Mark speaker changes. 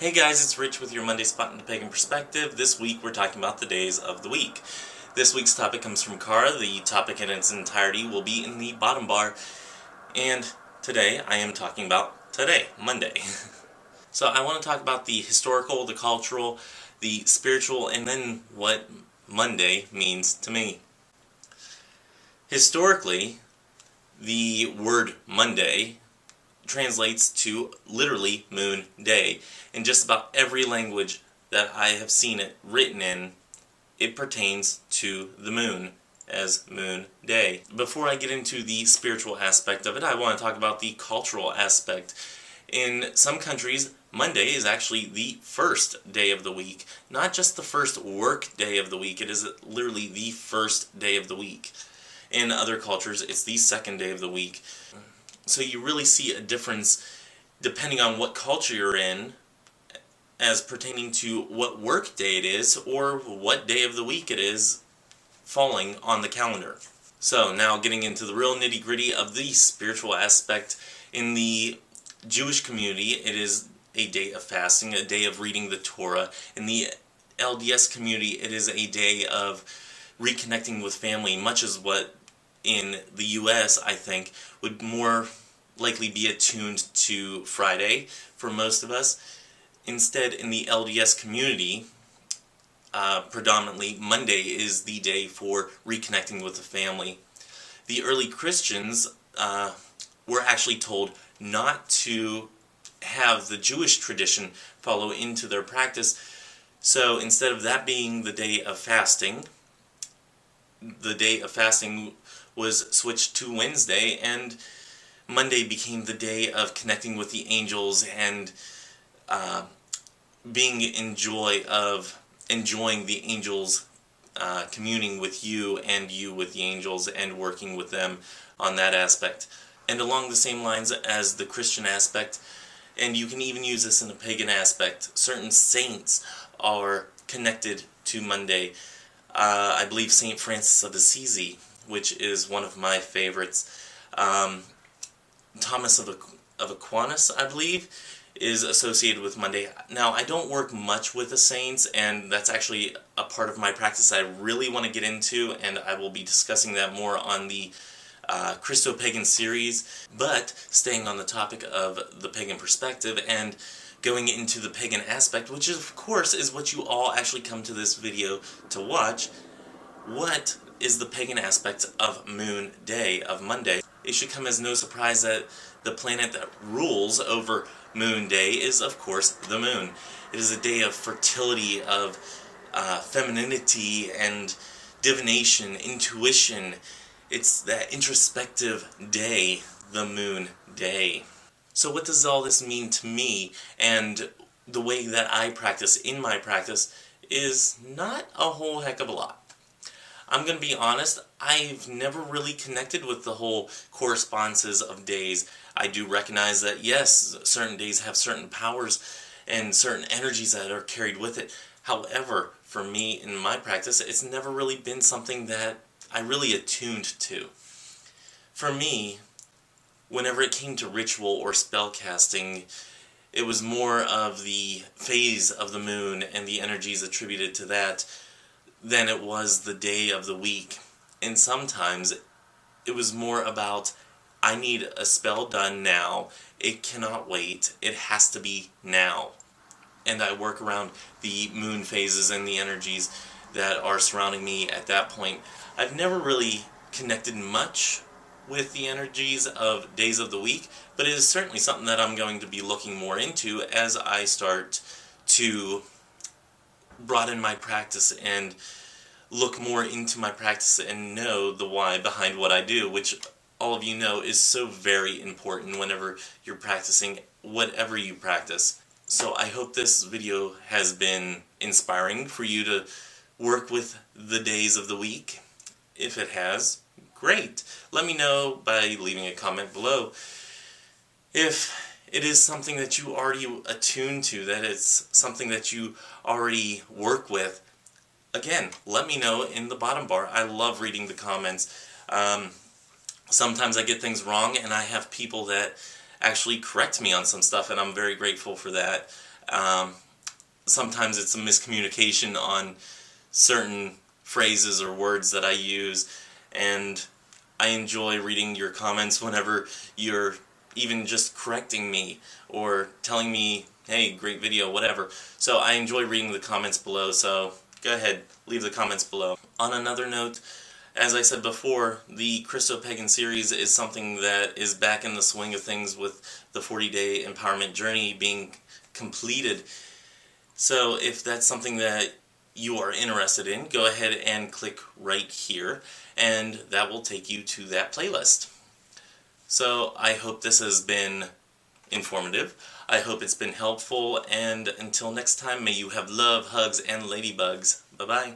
Speaker 1: Hey guys, it's Rich with your Monday Spot in the Pagan Perspective. This week we're talking about the days of the week. This week's topic comes from Cara. The topic in its entirety will be in the bottom bar. And today I am talking about today, Monday. So I want to talk about the historical, the cultural, the spiritual, and then what Monday means to me. Historically, the word Monday translates to literally moon day. In just about every language that I have seen it written in, it pertains to the moon as moon day. Before I get into the spiritual aspect of it, I want to talk about the cultural aspect. In some countries, Monday is actually the first day of the week, not just the first work day of the week. It is literally the first day of the week. In other cultures, it's the second day of the week. So you really see a difference depending on what culture you're in as pertaining to what work day it is or what day of the week it is falling on the calendar. So now getting into the real nitty-gritty of the spiritual aspect. In the Jewish community, it is a day of fasting, a day of reading the Torah. In the LDS community, it is a day of reconnecting with family, much as what in the US, I think, would more likely be attuned to Friday for most of us. Instead, in the LDS community, predominantly Monday is the day for reconnecting with the family. The early Christians were actually told not to have the Jewish tradition follow into their practice. So instead of that being the day of fasting was switched to Wednesday, and Monday became the day of connecting with the angels and being in joy of enjoying the angels communing with you and you with the angels and working with them on that aspect. And along the same lines as the Christian aspect, and you can even use this in a pagan aspect, certain saints are connected to Monday. I believe St. Francis of Assisi, which is one of my favorites. Thomas of Aquinas, I believe, is associated with Monday. Now, I don't work much with the saints, and that's actually a part of my practice I really want to get into, and I will be discussing that more on the Christo-Pagan series. But staying on the topic of the pagan perspective and going into the pagan aspect, which of course is what you all actually come to this video to watch, what is the pagan aspect of Moon Day, of Monday? It should come as no surprise that the planet that rules over Moon Day is, of course, the moon. It is a day of fertility, of femininity and divination, intuition. It's that introspective day, the Moon Day. So what does all this mean to me? And the way that I practice in my practice is not a whole heck of a lot. I'm going to be honest, I've never really connected with the whole correspondences of days. I do recognize that, yes, certain days have certain powers and certain energies that are carried with it. However, for me, in my practice, it's never really been something that I really attuned to. For me, whenever it came to ritual or spell casting, it was more of the phase of the moon and the energies attributed to that than it was the day of the week. And sometimes it was more about, I need a spell done now. It cannot wait. It has to be now. And I work around the moon phases and the energies that are surrounding me at that point. I've never really connected much with the energies of days of the week, but it is certainly something that I'm going to be looking more into as I start to broaden my practice and look more into my practice and know the why behind what I do, which all of you know is so very important whenever you're practicing whatever you practice. So I hope this video has been inspiring for you to work with the days of the week. If it has, great. Let me know by leaving a comment below. If it is something that you already attune to, that it's something that you already work with, again, let me know in the bottom bar. I love reading the comments. Sometimes I get things wrong, and I have people that actually correct me on some stuff, and I'm very grateful for that. Sometimes it's a miscommunication on certain phrases or words that I use, and I enjoy reading your comments whenever you're even just correcting me or telling me, hey, great video, whatever. So I enjoy reading the comments below, so go ahead, leave the comments below. On another note, as I said before, the Christo-Pagan series is something that is back in the swing of things with the 40-day empowerment journey being completed. So if that's something that you are interested in, go ahead and click right here, and that will take you to that playlist. So I hope this has been informative. I hope it's been helpful, and until next time, may you have love, hugs, and ladybugs. Bye-bye.